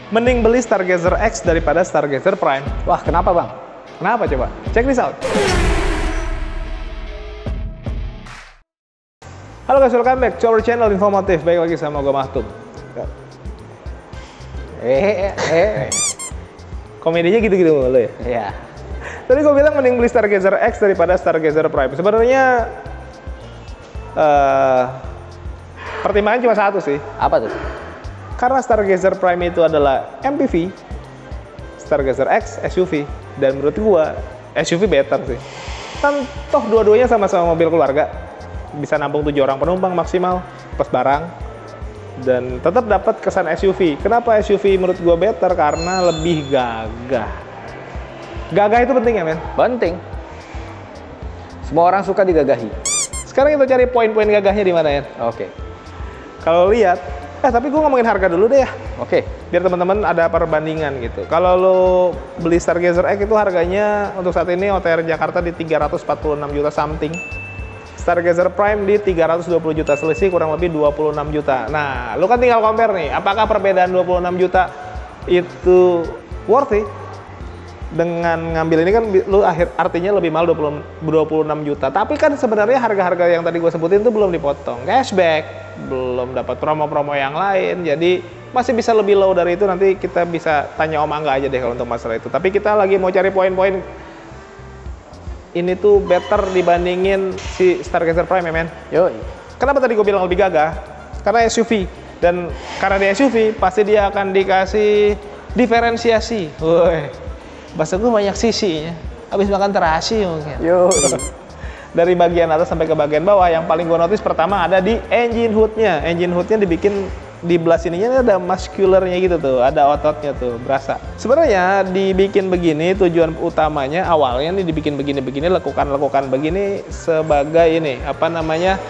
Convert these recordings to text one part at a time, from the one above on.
Mending beli Stargazer X daripada Stargazer Prime. Wah, kenapa bang? Kenapa coba? Check this out. Halo guys, welcome back to our channel informatif. Baik lagi sama gue Mahtum. Komedinya gitu-gitu mulu ya? Iya. Tadi gue bilang mending beli Stargazer X daripada Stargazer Prime. Sebenarnya pertimbangan cuma satu sih. Apa tuh? Karena Stargazer Prime itu adalah MPV, Stargazer X SUV, dan menurut gua SUV better sih. Kan toh dua-duanya sama-sama mobil keluarga, bisa nampung 7 orang penumpang maksimal plus barang, dan tetap dapat kesan SUV. Kenapa SUV menurut gua better? Karena lebih gagah. Gagah itu penting ya men? Penting. Semua orang suka digagahi. Sekarang kita cari poin-poin gagahnya di mana ya? Oke. Kalau lihat, tapi gue ngomongin harga dulu deh ya. Oke. Biar teman-teman ada perbandingan gitu. Kalau lo beli Stargazer X itu harganya untuk saat ini OTR Jakarta di 346 juta something. Stargazer Prime di 320 juta, selisih kurang lebih 26 juta. Nah, lo kan tinggal compare nih, apakah perbedaan 26 juta itu worth it? Dengan ngambil ini kan lu artinya lebih mahal 26 juta. Tapi kan sebenarnya harga-harga yang tadi gue sebutin itu belum dipotong cashback, belum dapat promo-promo yang lain. Jadi masih bisa lebih low dari itu. Nanti kita bisa tanya Om Angga aja deh kalau untuk masalah itu. Tapi kita lagi mau cari poin-poin ini tuh better dibandingin si Stargazer Prime ya men. Yoi. Kenapa tadi gue bilang lebih gagah? Karena SUV. Dan karena dia SUV pasti dia akan dikasih diferensiasi. Woi. Bahasa gue banyak sisinya, habis makan terasi mungkin. Yo. Dari bagian atas sampai ke bagian bawah, yang paling gue notice pertama ada di engine hoodnya. Engine hoodnya dibikin di belah sininya ada muscularnya gitu tuh, ada ototnya tuh, berasa. Sebenarnya dibikin begini tujuan utamanya awalnya nih dibikin begini-begini, lekukan begini sebagai ini apa namanya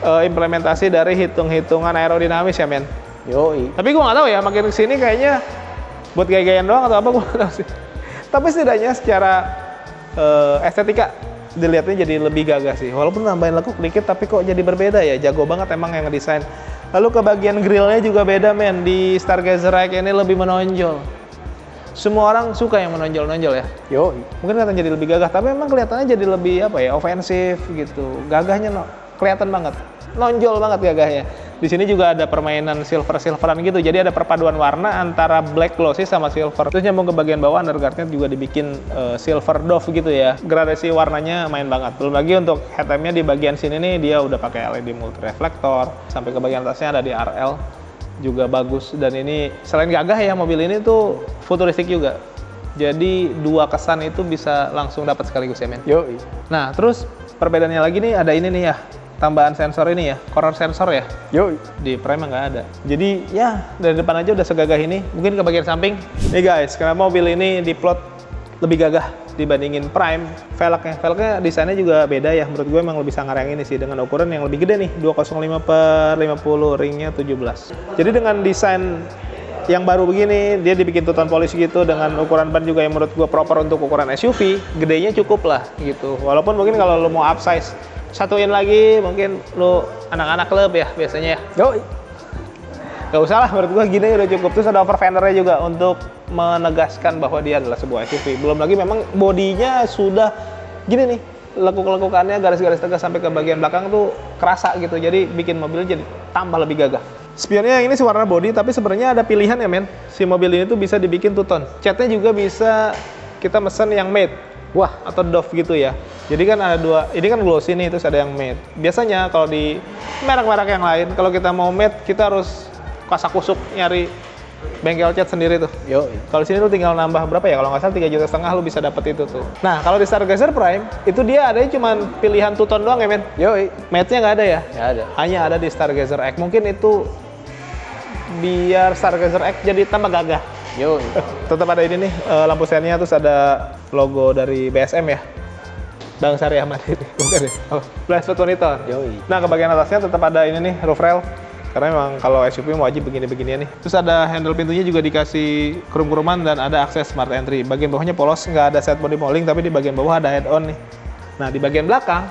implementasi dari hitung-hitungan aerodinamis ya men. Yoi. Tapi gue nggak tahu ya, makin kesini kayaknya buat gaya-gayaan doang atau apa gue nggak tahu sih. Tapi setidaknya secara estetika dilihatnya jadi lebih gagah sih. Walaupun nambahin lekuk dikit tapi kok jadi berbeda ya. Jago banget emang yang ngedesain. Lalu ke bagian grillnya juga beda men. Di Stargazer X ini lebih menonjol. Semua orang suka yang menonjol-nonjol ya. Yo. Mungkin kelihatan jadi lebih gagah. Tapi emang kelihatannya jadi lebih apa ya, ofensif gitu. Gagahnya kelihatan banget. Nonjol banget gagahnya. Di sini juga ada permainan silver-silveran gitu. Jadi ada perpaduan warna antara black glossy sama silver. Terus nyambung ke bagian bawah, underguardnya juga dibikin silver dove gitu ya. Gradasi warnanya main banget. Belum lagi untuk headlampnya di bagian sini nih dia udah pakai LED multi reflektor. Sampai ke bagian atasnya ada di RL juga bagus. Dan ini selain gagah ya, mobil ini tuh futuristik juga. Jadi dua kesan itu bisa langsung dapat sekaligus ya men. Yoi. Nah terus perbedaannya lagi nih ada ini nih ya. Tambahan sensor ini ya, corner sensor ya. Yoi. Di Prime nggak ada. Jadi ya dari depan aja udah segagah ini. Mungkin ke bagian samping. Nih guys, kenapa mobil ini diplot lebih gagah dibandingin Prime? Velgnya desainnya juga beda ya. Menurut gue emang lebih sangar yang ini sih, dengan ukuran yang lebih gede nih, 205/50, ringnya 17. Jadi dengan desain yang baru begini, dia dibikin two-tone polish gitu, dengan ukuran ban juga yang menurut gue proper untuk ukuran SUV, gedenya cukup lah gitu. Walaupun mungkin kalau lo mau upsize, satuin lagi mungkin lu anak-anak klub ya biasanya ya. Yoi. Gak usah lah, menurut gua gini udah cukup. Terus ada over fendernya juga untuk menegaskan bahwa dia adalah sebuah SUV. Belum lagi memang bodinya sudah gini nih, lekuk-lekukannya garis-garis tegas sampai ke bagian belakang tuh kerasa gitu. Jadi bikin mobilnya jadi tambah lebih gagah. Spionnya ini sih warna body, tapi sebenarnya ada pilihan ya men. Si mobil ini tuh bisa dibikin two-tone. Catnya juga bisa kita mesen yang matte. Wah, atau Dove gitu ya. Jadi kan ada dua, ini kan glossy nih, terus ada yang matte. Biasanya kalau di merek-merek yang lain, kalau kita mau matte, kita harus kasak-kusuk nyari bengkel cat sendiri tuh. Yo. Kalau sini lu tinggal nambah berapa ya? Kalau nggak salah 3,5 juta lu bisa dapet itu tuh. Nah, kalau di Stargazer Prime, itu dia adanya cuma pilihan two-tone doang ya men? Yoi. Matte-nya nggak ada ya? Nggak ada. Hanya ada di Stargazer X. Mungkin itu biar Stargazer X jadi tambah gagah. Yo. Tetap ada ini nih, lampu sennya, terus ada logo dari BSM ya. Bang Sari Ahmad ini, bukan ya? Oh, blind spot monitor. Yoi. Nah, ke bagian atasnya tetap ada ini nih, roof rail. Karena memang kalau SUV wajib begini-beginian nih. Terus ada handle pintunya juga dikasih krum-kruman dan ada akses smart entry. Bagian bawahnya polos, nggak ada set body molding, tapi di bagian bawah ada head-on nih. Nah, di bagian belakang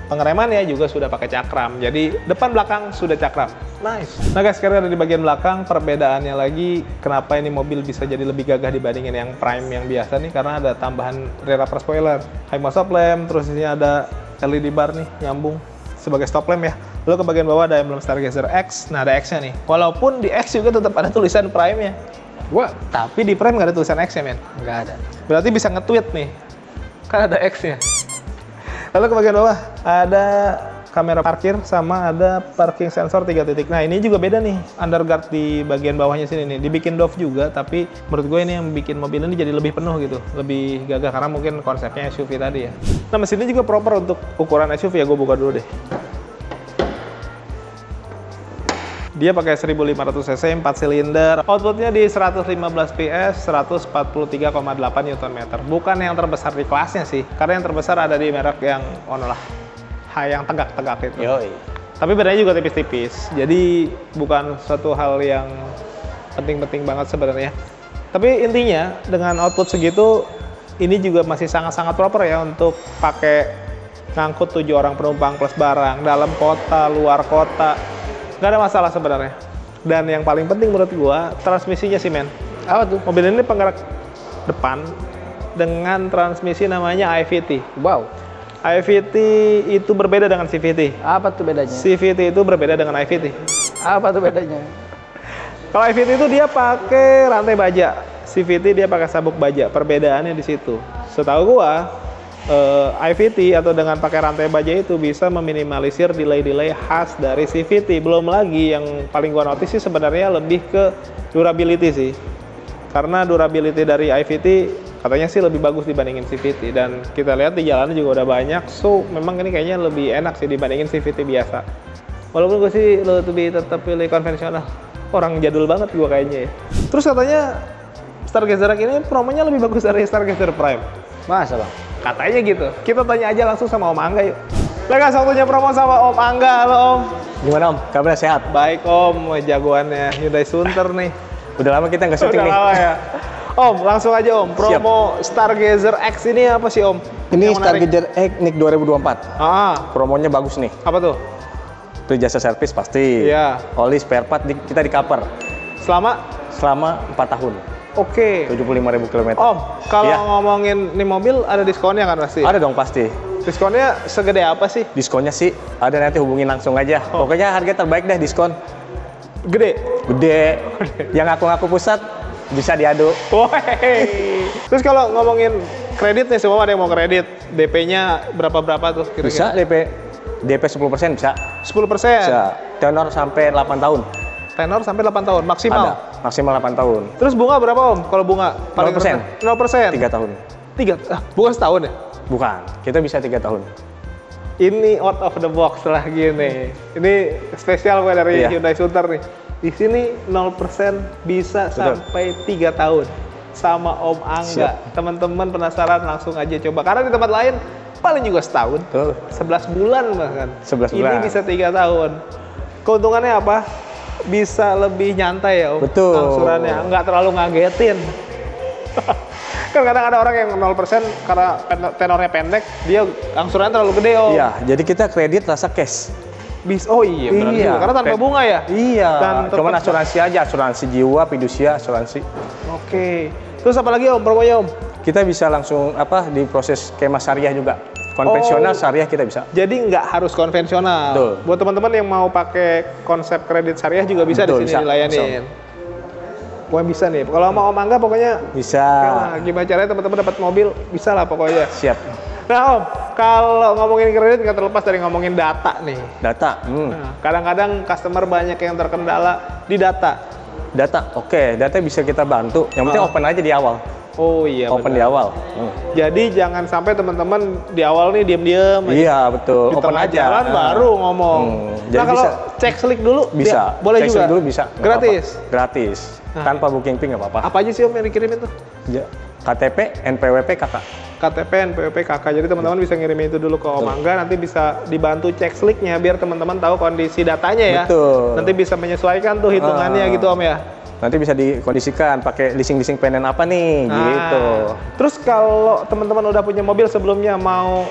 Pengeremannya juga sudah pakai cakram. Jadi depan belakang sudah cakram. Nice. Nah guys, sekarang ada di bagian belakang. Perbedaannya lagi, kenapa ini mobil bisa jadi lebih gagah dibandingin yang Prime yang biasa nih? Karena ada tambahan rear upper spoiler, high stop lamp, terus ini ada LED bar nih nyambung sebagai stop lamp ya. Lalu ke bagian bawah ada emblem Stargazer X. Nah ada X-nya nih. Walaupun di X juga tetap ada tulisan Prime-nya. Tapi di Prime nggak ada tulisan X ya men? Nggak ada. Berarti bisa nge-tweet nih. Kan ada X-nya. Lalu ke bagian bawah ada kamera parkir sama ada parking sensor 3 titik. Nah ini juga beda nih, underguard di bagian bawahnya sini nih. Dibikin doff juga, tapi menurut gue ini yang bikin mobil ini jadi lebih penuh gitu. Lebih gagah karena mungkin konsepnya SUV tadi ya. Nah mesinnya juga proper untuk ukuran SUV ya, gue buka dulu deh. Dia pakai 1500 cc, 4 silinder. Outputnya di 115 PS, 143,8 Nm. Bukan yang terbesar di kelasnya sih, karena yang terbesar ada di merek yang yang tegak-tegak itu. Yoi. Tapi bedanya juga tipis-tipis. Jadi bukan suatu hal yang penting-penting banget sebenarnya. Tapi intinya dengan output segitu, ini juga masih sangat-sangat proper ya untuk pakai ngangkut 7 orang penumpang plus barang dalam kota, luar kota. Nggak ada masalah sebenarnya. Dan yang paling penting menurut gua, transmisinya sih men. Apa tuh? Mobil ini penggerak depan dengan transmisi namanya IVT. Wow. IVT itu berbeda dengan CVT. Apa tuh bedanya? CVT itu berbeda dengan IVT. Apa tuh bedanya? Kalau IVT itu dia pakai rantai baja, CVT dia pakai sabuk baja. Perbedaannya di situ. Setahu gua, IVT atau dengan pakai rantai baja itu bisa meminimalisir delay-delay khas dari CVT. Belum lagi yang paling gua notice sih sebenarnya lebih ke durability sih. Karena durability dari IVT katanya sih lebih bagus dibandingin CVT, dan kita lihat di jalanan juga udah banyak. So memang ini kayaknya lebih enak sih dibandingin CVT biasa. Walaupun gue sih lebih tetap pilih konvensional. Orang jadul banget gue kayaknya ya. Terus katanya Stargazer X ini promonya lebih bagus dari Stargazer Prime. Masa bang? Katanya gitu. Kita tanya aja langsung sama Om Angga yuk. Lekas waktunya promo sama Om Angga. Halo Om. Gimana Om? Kabarnya sehat? Baik Om, jagoannya Hyundai Sunter nih. Udah lama kita nggak syuting nih. Udah lama ya. Om, langsung aja Om. Promo Stargazer X ini apa sih Om? Ini Stargazer X NIK 2024. Promonya bagus nih. Apa tuh? Free jasa servis pasti. Iya. Oli spare part kita di cover. Selama 4 tahun. Oke. 75.000 km. Om, kalau Iya. ngomongin nih mobil ada diskonnya kan pasti? Ada dong pasti. Diskonnya segede apa sih? Diskonnya sih ada, nanti hubungin langsung aja. Pokoknya harga terbaik deh diskon. Gede? Gede. Yang ngaku-ngaku pusat bisa diadu. Terus kalau ngomongin kredit nih, semua ada yang mau kredit. DP-nya berapa-berapa tuh Bisa kira-kira? DP 10% bisa. 10%? Bisa. Tenor sampai 8 tahun. Tenor sampai 8 tahun, maksimal? Ada. Maksimal 8 tahun. Terus bunga berapa Om? Kalau bunga? 0%. 0%? 3 tahun. Bukan setahun ya? Bukan. Kita bisa 3 tahun. Ini out of the box lah gini. Ini spesial gue dari Iya. Hyundai Sunter nih. Di sini 0% bisa Betul. sampai 3 tahun sama Om Angga. Teman-teman penasaran langsung aja coba. Karena di tempat lain paling juga setahun. Betul. 11 bulan bahkan. 11 Ini bulan. bisa 3 tahun. Keuntungannya apa? Bisa lebih nyantai ya Om. Betul. Angsurannya nggak terlalu ngagetin. Kan kadang ada orang yang 0% karena tenornya pendek, dia angsurannya terlalu gede Om. Iya, jadi kita kredit rasa cash. Oh iya, benar Iya. juga. Karena tanpa bunga ya? Iya. Dan Cuman tetap- asuransi aja, asuransi jiwa, fidusia, asuransi. Oke. Terus apa lagi Om promonya Om? Kita bisa langsung diproses skema syariah juga. Konvensional, syariah kita bisa. Jadi nggak harus konvensional. Betul. Buat teman-teman yang mau pakai konsep kredit syariah juga bisa Betul, di sini bisa. dilayanin. Pokoknya bisa nih. Kalau sama Om Angga pokoknya Bisa. oke lah. Gimana caranya teman-teman dapat mobil bisa lah pokoknya. Siap. Nah Om, kalau ngomongin kredit nggak terlepas dari ngomongin data nih. Data. Nah, kadang-kadang customer banyak yang terkendala di data. Data. Oke, data bisa kita bantu. Yang penting open aja di awal. Oh iya. Open benar. di awal. Jadi jangan sampai teman-teman di awal nih diem-diem aja. Iya, betul. Di Open tengah aja. jalan baru ngomong. Jadi Nah kalau bisa. cek slik dulu Bisa. boleh Cek juga. dulu bisa. Nggak Gratis. apa-apa. Gratis. Nah. Tanpa booking fee nggak apa-apa. Apa aja sih Om yang dikirimin tuh? Ya. KTP, NPWP, KK. KTP, NPWP, KK. Jadi teman-teman bisa ngirimin itu dulu ke Om Angga. Nanti bisa dibantu cek sliknya biar teman-teman tahu kondisi datanya ya. Betul. Nanti bisa menyesuaikan tuh hitungannya gitu Om ya. Nanti bisa dikondisikan pakai leasing-leasing finance apa nih, gitu. Terus kalau teman-teman udah punya mobil sebelumnya mau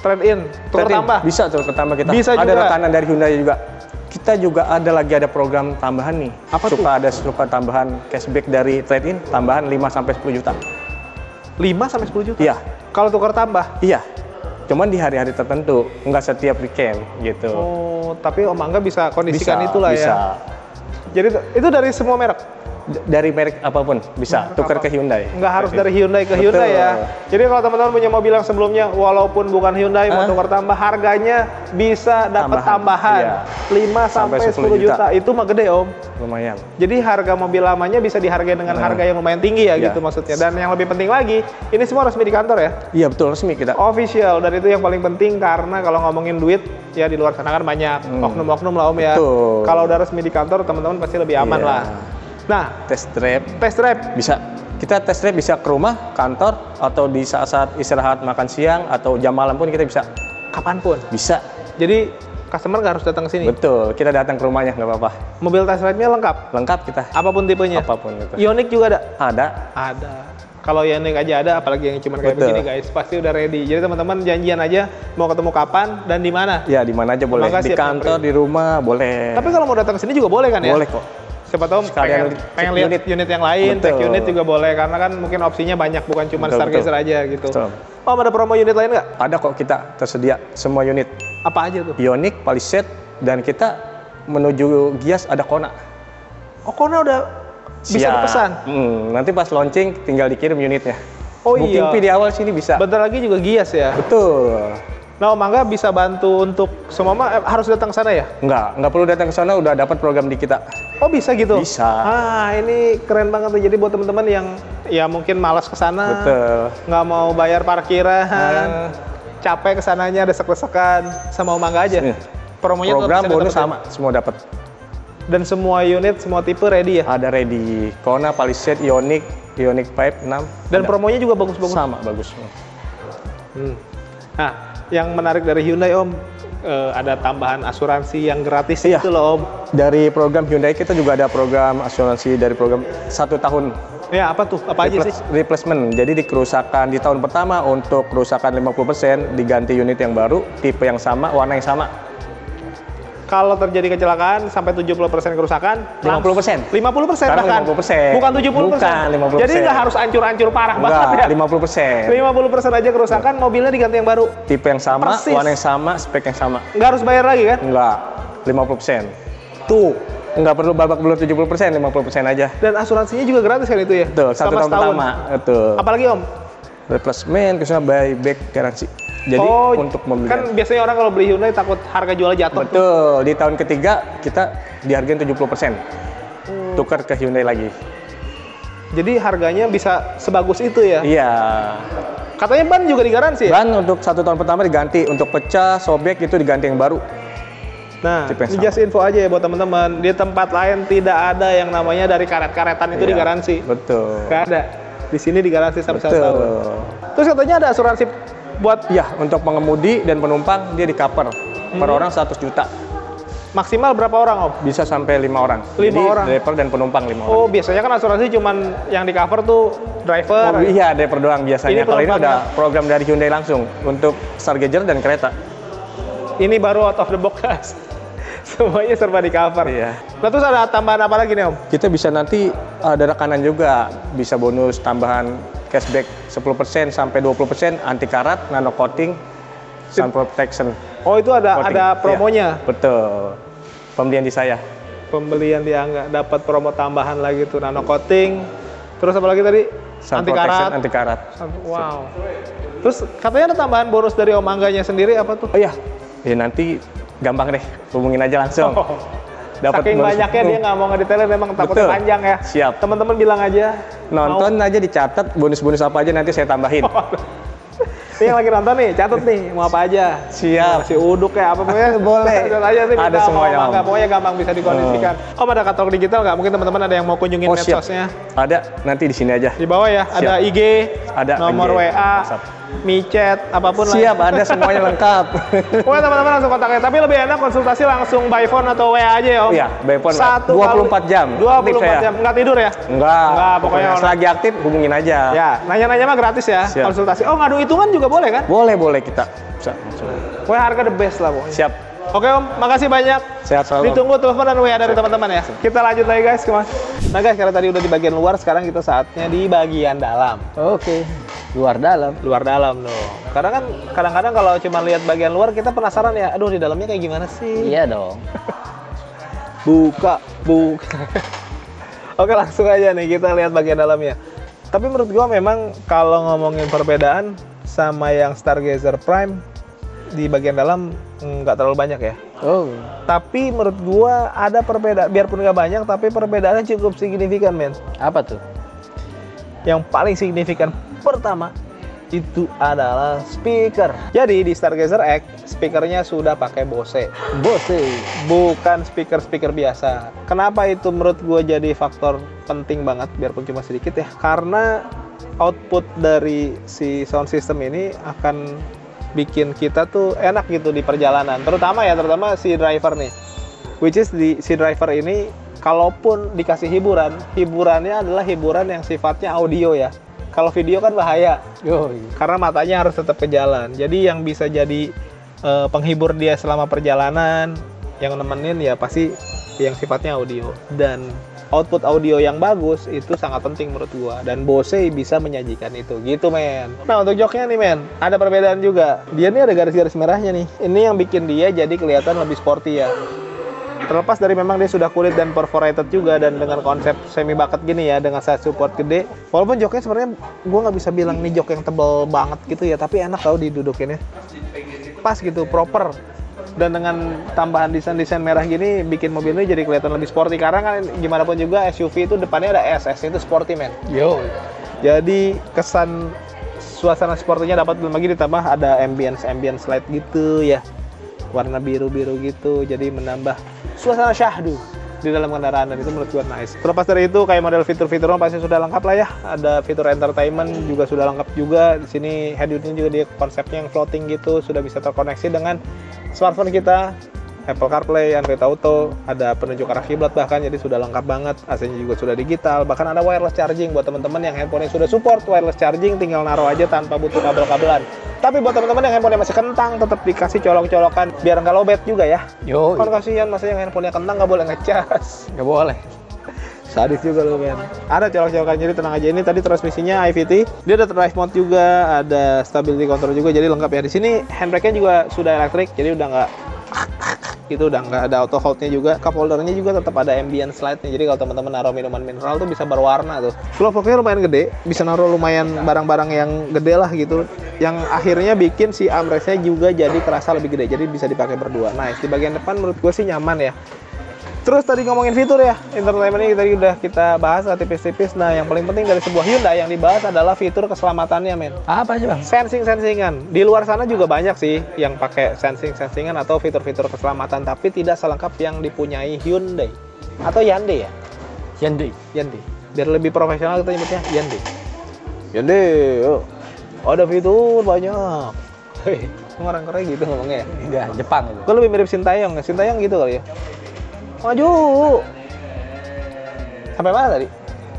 trade-in, tukar Trade-in. tambah. Bisa tukar tambah kita. Bisa ada juga. rekanan dari Hyundai juga. Kita juga lagi ada program tambahan nih. Apa tuh? Suka tambahan cashback dari trade-in, tambahan 5 sampai 10 juta. 5 sampai 10 juta? Iya. Kalau tukar tambah? Iya. Cuman di hari-hari tertentu, nggak setiap weekend gitu. Oh, tapi Om Angga bisa kondisikan itulah bisa. ya. Jadi itu dari semua merek? Dari merek apapun bisa tukar ke Hyundai. Nggak harus dari Hyundai ke Betul. Hyundai ya. Jadi kalau teman-teman punya mobil yang sebelumnya, walaupun bukan Hyundai mau tukar tambah, harganya bisa dapat tambahan, Iya. 5 sampai 10 juta. Itu mah gede Om. Lumayan. Jadi harga mobil lamanya bisa dihargai dengan harga yang lumayan tinggi ya, Iya. gitu maksudnya. Dan yang lebih penting lagi, ini semua resmi di kantor ya. Iya betul, resmi kita. Official, dan itu yang paling penting karena kalau ngomongin duit, ya di luar sana kan banyak oknum-oknum lah Om ya. Betul. Kalau udah resmi di kantor, teman-teman pasti lebih aman Iya. lah. Nah, Test drive test drive. bisa. Kita test drive bisa ke rumah, kantor, atau di saat-saat istirahat makan siang atau jam malam pun kita bisa. Kapanpun. Bisa. Jadi customer nggak harus datang ke sini. Betul. Kita datang ke rumahnya nggak apa-apa. Mobil test drive-nya lengkap. Lengkap kita. Apapun tipenya. Apapun itu. Ioniq juga ada. Ada. Ada. Kalau Ioniq aja ada, apalagi yang cuma kayak Betul. begini guys, pasti udah ready. Jadi teman-teman janjian aja mau ketemu kapan dan di mana. Ya di mana aja boleh. Maka Di siap kantor, di rumah boleh. Tapi kalau mau datang ke sini juga boleh kan ya? boleh kok. Siapa tahu Sekalian pengen cek lihat unit yang lain, cek Betul. unit juga boleh karena kan mungkin opsinya banyak, bukan cuma Betul, Stargazer betul. aja gitu. Betul. Om, ada promo unit lain nggak? Ada kok kita tersedia semua unit. Apa aja tuh? Ioniq, Palisade, dan kita menuju Gias ada Kona. Oh, Kona udah bisa Siap. dipesan? Nanti pas launching tinggal dikirim unitnya. Oh Booking iya. fee di awal sini bisa. Bentar lagi juga Gias ya? Betul. Nah, Om Angga bisa bantu untuk semua mah harus datang ke sana ya? Nggak perlu datang ke sana, udah dapat program di kita. Oh, bisa gitu? Bisa. Ah, ini keren banget tuh. Jadi buat teman-teman yang ya mungkin malas ke sana, Betul. nggak mau bayar parkiran, capek kesananya, desek-desekan, sama Om Angga aja. Iya. Promonya tetap Program bisa bonus dapetin. sama, semua dapat. Dan semua unit, semua tipe ready ya? Ada ready. Kona, Palisade, Ioniq 5, 6. Dan ada. promonya juga bagus-bagus. Sama, bagus. Nah, yang menarik dari Hyundai Om, ada tambahan asuransi yang gratis Iya. itu loh Om. Dari program Hyundai kita juga ada program asuransi dari program 1 tahun. Ya, apa tuh? Apa aja sih? Replacement. Jadi di kerusakan di tahun pertama untuk kerusakan 50% diganti unit yang baru, tipe yang sama, warna yang sama. Kalau terjadi kecelakaan sampai 70% kerusakan, 50%. 50% Sekarang bahkan. 50%. Bukan 70%. Bukan 50%. Jadi nggak harus hancur-hancur parah banget Enggak, ya. 50%. 50% aja kerusakan, mobilnya diganti yang baru. Tipe yang sama, Persis. warna yang sama, spek yang sama. Nggak harus bayar lagi kan? Enggak, 50%. Tuh, enggak perlu babak belur 70%, 50% aja. Dan asuransinya juga gratis kan itu ya? Betul, 1 Selama tahun setahun. pertama. Betul. Apalagi Om? Replacement, khususnya buyback garansi. Jadi untuk mobil kan biasanya orang kalau beli Hyundai takut harga jual jatuh. betul, di tahun ketiga kita dihargain 70%. Tukar ke Hyundai lagi. Jadi harganya bisa sebagus itu ya? Iya. Katanya ban juga digaransi ya? Dan untuk 1 tahun pertama diganti, untuk pecah, sobek itu diganti yang baru. Nah, Tipe yang ini sama. just info aja ya buat teman-teman. Di tempat lain tidak ada yang namanya dari karet-karetan itu Iya, digaransi. Betul. Nggak ada. Di sini digaransi sampai 1 Betul. tahun. Terus katanya ada asuransi buat Iya, untuk pengemudi dan penumpang dia di cover per orang 100 juta. maksimal berapa orang Om? Bisa sampai 5 orang. 5 Jadi, orang. driver dan penumpang 5 orang. Oh, biasanya kan asuransi cuman yang di cover tuh driver. Iya, driver doang biasanya. Ini Kalau ini penumpangnya. udah program dari Hyundai langsung untuk Stargazer dan kereta. Ini baru out of the box. Semuanya serba di cover. Iya. Nah, terus ada tambahan apa lagi nih Om? Kita bisa nanti ada rekanan juga, bisa bonus tambahan cashback 10% sampai 20%, anti karat, nano coating, sun protection. Oh, itu ada coating. ada promonya. Iya, betul. Pembelian di saya. Pembelian dia nggak dapat promo tambahan lagi tuh nano coating. Terus apa lagi tadi? Sun Anti protection, karat. anti karat. Wow. Terus katanya ada tambahan bonus dari Om Angganya sendiri apa tuh? Oh iya, ya nanti gampang deh, hubungin aja langsung. Oh. Dapat Saking bonus. banyaknya dia nggak mau ngedetailin, memang takutnya Betul. panjang ya. Siap. Teman-teman bilang aja. Nonton aja dicatat bonus-bonus apa aja nanti saya tambahin. Ini yang lagi nonton nih, catat nih, mau apa aja. Siap. Si uduk ya, apa pokoknya Boleh. catat aja sih. Ada minta semuanya, mau apa Om. nggak, pokoknya gampang bisa dikondisikan. Om, ada katalog digital nggak? Mungkin teman-teman ada yang mau kunjungin Oh siap. medsosnya. Ada, nanti di sini aja. Di bawah ya, ada Siap. IG, Ada nomor IG, WA, WhatsApp. micet, apapun lah. Siap, ada semuanya lengkap. Pokoknya teman-teman langsung kontaknya. Tapi lebih enak konsultasi langsung by phone atau WA aja ya Om. Iya, by phone. 24 24 jam. Aktif saya. jam, nggak tidur ya? Enggak, pokoknya selagi aktif hubungin aja. Ya, nanya-nanya mah gratis ya, Siap. konsultasi. Oh, ngadu hitungan juga boleh kan? Boleh kita. Bisa langsung. Pokoknya harga the best lah pokoknya. Siap. Oke Om, makasih banyak. Sehat selalu. Ditunggu telepon dan WA dari teman-teman ya. Kita lanjut lagi guys ke Mas. Nah guys, karena tadi udah di bagian luar, sekarang kita saatnya di bagian dalam. Oke. Luar dalam. Luar dalam loh. Karena kan kadang-kadang kalau cuma lihat bagian luar kita penasaran ya, aduh di dalamnya kayak gimana sih? Iya dong. Buka. Oke, langsung aja nih kita lihat bagian dalamnya. Tapi menurut gua memang kalau ngomongin perbedaan sama yang Stargazer Prime di bagian dalam nggak terlalu banyak ya. Oh. Tapi menurut gua ada perbedaan, biarpun nggak banyak, tapi perbedaannya cukup signifikan, men. Apa tuh? Yang paling signifikan pertama itu adalah speaker. Jadi di Stargazer X speakernya sudah pakai Bose. Bose. Bukan speaker biasa. Kenapa itu menurut gue jadi faktor penting banget, biarpun cuma sedikit ya? Karena output dari si sound system ini akan bikin kita tuh enak gitu di perjalanan. Terutama si driver nih. Which is si driver ini kalaupun dikasih hiburannya adalah hiburan yang sifatnya audio ya. Kalau video kan bahaya. Karena matanya harus tetap ke jalan. Jadi yang bisa jadi penghibur dia selama perjalanan, yang nemenin ya pasti yang sifatnya audio. Dan output audio yang bagus itu sangat penting menurut gua. Dan Bose bisa menyajikan itu. Gitu men. Nah untuk joknya nih men, ada perbedaan juga. Dia nih ada garis-garis merahnya nih. Ini yang bikin dia jadi kelihatan lebih sporty ya. Terlepas dari memang dia sudah kulit dan perforated juga, dan dengan konsep semi bucket gini ya, dengan side support gede. Walaupun joknya sebenarnya gue nggak bisa bilang nih jok yang tebel banget gitu ya, tapi enak tau didudukinnya. Pas gitu, proper. Dan dengan tambahan desain merah gini, bikin mobil ini jadi kelihatan lebih sporty. Karena kan gimana pun juga SUV itu depannya ada S itu sporty men. Jadi kesan suasana sportinya dapat, belum lagi ditambah ada ambience light gitu ya. Warna biru-biru gitu, jadi menambah suasana syahdu di dalam kendaraan, dan itu menurut gue nice. Terlepas dari itu, kayak model fitur-fiturnya pasti sudah lengkap lah ya. Ada fitur entertainment juga sudah lengkap juga. Di sini head unitnya juga dia konsepnya yang floating gitu, sudah bisa terkoneksi dengan smartphone kita. Apple CarPlay, Android Auto, ada penunjuk arah kiblat bahkan, jadi sudah lengkap banget. AC-nya juga sudah digital, bahkan ada wireless charging buat teman-teman yang handphonenya sudah support wireless charging, tinggal naruh aja tanpa butuh kabel-kabelan. Tapi buat teman-teman yang handphonenya masih kentang, tetap dikasih colok-colokan biar nggak lowbat juga ya. Kan kasihan masa yang handphonenya kentang nggak boleh ngecas. Nggak boleh. Sadis juga loh men. Ada colok-colokan, jadi tenang aja. Ini tadi transmisinya IVT. Dia ada drive mode juga, ada stability control juga, jadi lengkap ya. Di sini handbrake-nya juga sudah elektrik, jadi udah nggak itu udah nggak ada auto hold-nya juga. Cup holdernya juga tetap ada ambient slide-nya, jadi kalau teman-teman naruh minuman mineral tuh bisa berwarna tuh. Glove box-nya lumayan gede, bisa naruh lumayan barang-barang yang gede lah gitu, yang akhirnya bikin si armrest-nya juga jadi kerasa lebih gede, jadi bisa dipakai berdua. Nice. Di bagian depan menurut gue sih nyaman ya. Terus tadi ngomongin fitur ya, entertainment ini tadi udah kita bahas lah tipis-tipis. Nah yang paling penting dari sebuah Hyundai yang dibahas adalah fitur keselamatannya men. Apa aja bang? Sensingan. Di luar sana juga banyak sih yang pakai sensingan atau fitur-fitur keselamatan, tapi tidak selengkap yang dipunyai Hyundai atau Hyundai ya. Hyundai. Biar lebih profesional kita nyebutnya Hyundai. Oh, ada fitur banyak. Orang keren gitu ngomongnya ya. Enggak, Jepang itu. Gue lebih mirip Sintayong gitu kali ya. Maju. Sampai mana tadi?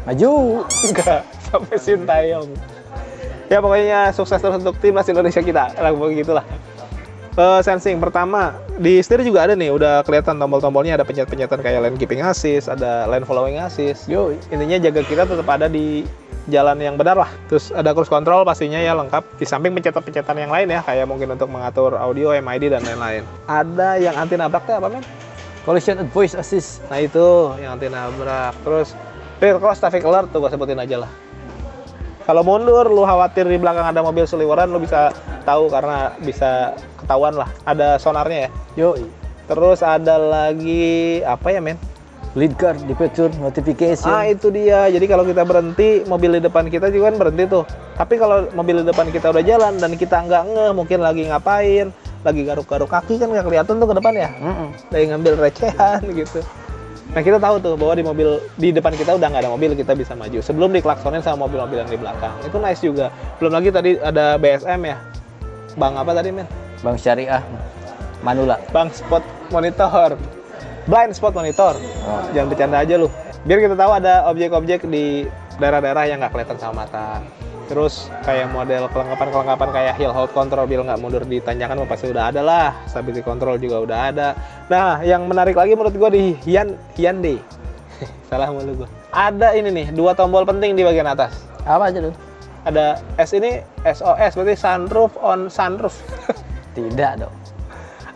Maju. Enggak, sampai Sintayong. Ya pokoknya sukses terus untuk timnas Indonesia kita. Lah begitulah. Sensing pertama di setir juga ada nih, udah kelihatan tombol-tombolnya, ada pencet-pencetan kayak lane keeping assist, ada lane following assist. Intinya jaga kita tetap ada di jalan yang benar lah. Terus ada cruise control pastinya ya lengkap. Di samping pencetan-pencetan yang lain ya, kayak mungkin untuk mengatur audio, MID dan lain-lain. Ada yang anti nabraknya apa men? Collision and voice assist. Nah itu yang anti nabrak. Terus rear cross traffic alert tuh gue sebutin aja lah. Kalau mundur lu khawatir di belakang ada mobil seliweran, lu bisa tahu karena bisa ketahuan lah. Ada sonarnya ya. Terus ada lagi apa ya men? Lead car departure notification. Ah itu dia. Jadi kalau kita berhenti, mobil di depan kita juga kan berhenti tuh. Tapi kalau mobil di depan kita udah jalan dan kita nggak ngeh, mungkin lagi ngapain, lagi garuk-garuk kaki kan nggak kelihatan tuh ke depan ya. Lagi ngambil recehan gitu. Nah kita tahu tuh bahwa di depan kita udah nggak ada mobil, kita bisa maju sebelum diklaksonin sama mobil-mobil yang di belakang. Itu nice juga. Belum lagi tadi ada BSM ya. Bang apa tadi men? Bang Syariah Manula. Bang spot monitor. Blind spot monitor. Jangan bercanda aja lu. Biar kita tahu ada objek-objek di daerah-daerah yang nggak kelihatan sama mata. Terus kayak model kelengkapan kayak hill hold control biar nggak mundur di tanjakan pasti udah ada lah. Stability control juga udah ada. Nah, yang menarik lagi menurut gue di Hyundai. Salah mulu gue. Ada ini nih, 2 tombol penting di bagian atas. Apa aja tuh? Ada S ini SOS, berarti sunroof on sunroof. Tidak dong.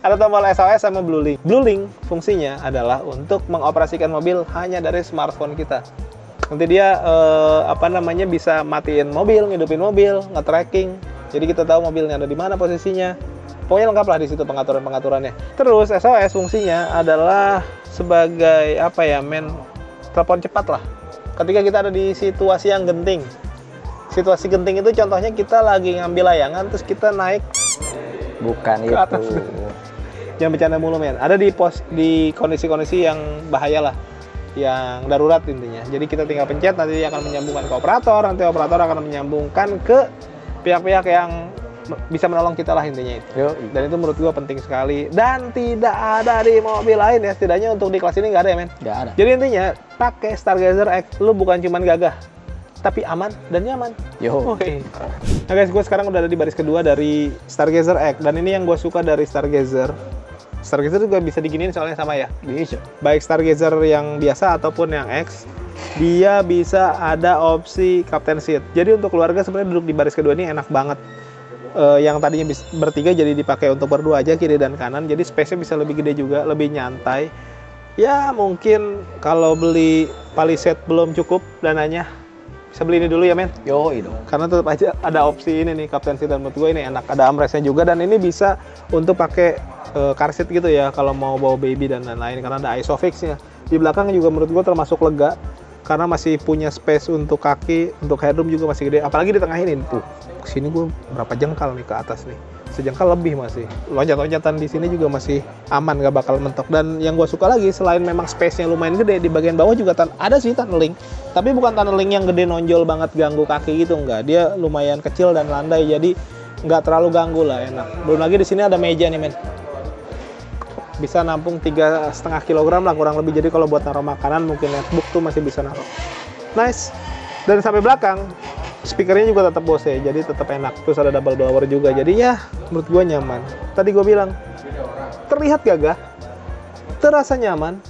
Ada tombol SOS sama Blue Link. Blue Link fungsinya adalah untuk mengoperasikan mobil hanya dari smartphone kita. Nanti dia bisa matiin mobil, ngidupin mobil, nge-tracking. Jadi kita tahu mobilnya ada di mana posisinya. Pokoknya lengkap lah di situ pengaturan-pengaturannya. Terus SOS fungsinya adalah sebagai telepon cepat lah. Ketika kita ada di situasi yang genting. Situasi genting itu contohnya kita lagi ngambil layangan terus kita naik Bukan ke atas. itu. Jangan bercanda mulu, men. Ada di kondisi-kondisi yang bahaya lah, yang darurat intinya. Jadi kita tinggal pencet, nanti dia akan menyambungkan ke operator, nanti operator akan menyambungkan ke pihak-pihak yang bisa menolong kita lah intinya itu. Dan itu menurut gua penting sekali. Dan tidak ada di mobil lain ya, setidaknya untuk di kelas ini nggak ada ya, men. Nggak ada. Jadi intinya pakai Stargazer X, lu bukan cuman gagah, tapi aman dan nyaman. Yo. Oke. Nah guys, gue sekarang udah ada di baris kedua dari Stargazer X, dan ini yang gue suka dari Stargazer. Stargazer juga bisa diginiin soalnya sama ya. Bisa. Baik Stargazer yang biasa ataupun yang X, dia bisa ada opsi captain seat. Jadi untuk keluarga sebenarnya duduk di baris kedua ini enak banget. Yang tadinya bertiga jadi dipakai untuk berdua aja, kiri dan kanan. Jadi space-nya bisa lebih gede juga, lebih nyantai. Ya mungkin kalau beli Palisade belum cukup dananya, bisa beli ini dulu ya, men. Yo, itu. Karena tetap aja ada opsi ini nih, captain seat, dan menurut gue ini enak. Ada armrestnya juga, dan ini bisa untuk pakai car seat gitu ya, kalau mau bawa baby dan lain-lain, karena ada ISOFIX-nya. Di belakang juga menurut gue termasuk lega, karena masih punya space untuk kaki, untuk headroom juga masih gede. Apalagi di tengah ini, tuh, sini gue berapa jengkal nih ke atas nih, sejengkal lebih masih. Loncat-loncatan di sini juga masih aman, gak bakal mentok. Dan yang gue suka lagi, selain memang space-nya lumayan gede, di bagian bawah juga ada sih tunneling, tapi bukan tunneling yang gede nonjol banget ganggu kaki gitu, enggak. Dia lumayan kecil dan landai, jadi nggak terlalu ganggu lah, enak. Belum lagi di sini ada meja nih, men. Bisa nampung 3,5 kg lah kurang lebih, jadi kalau buat naruh makanan mungkin netbook tuh masih bisa naruh. Nice. Dan sampai belakang speakernya juga tetap Bose, jadi tetap enak. Terus ada double blower juga, jadi ya menurut gue nyaman. Tadi gue bilang terlihat gagah, terasa nyaman,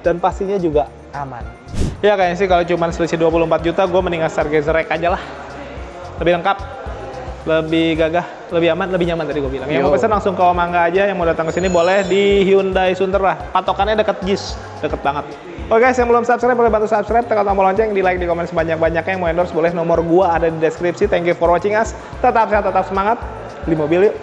dan pastinya juga aman. Ya kayaknya sih kalau cuma selisih 24 juta, gue mendingan Stargazer X aja lah. Lebih lengkap, lebih gagah, lebih aman, lebih nyaman tadi gue bilang. Yang mau pesen langsung ke Om Angga aja, yang mau datang ke sini boleh di Hyundai Sunter lah. Patokannya deket JIS, deket banget. Oke guys, yang belum subscribe boleh bantu subscribe, tekan tombol lonceng, di like, di komen sebanyak-banyaknya. Yang mau endorse boleh, nomor gua ada di deskripsi. Thank you for watching us. Tetap sehat, tetap semangat. Beli mobil yuk.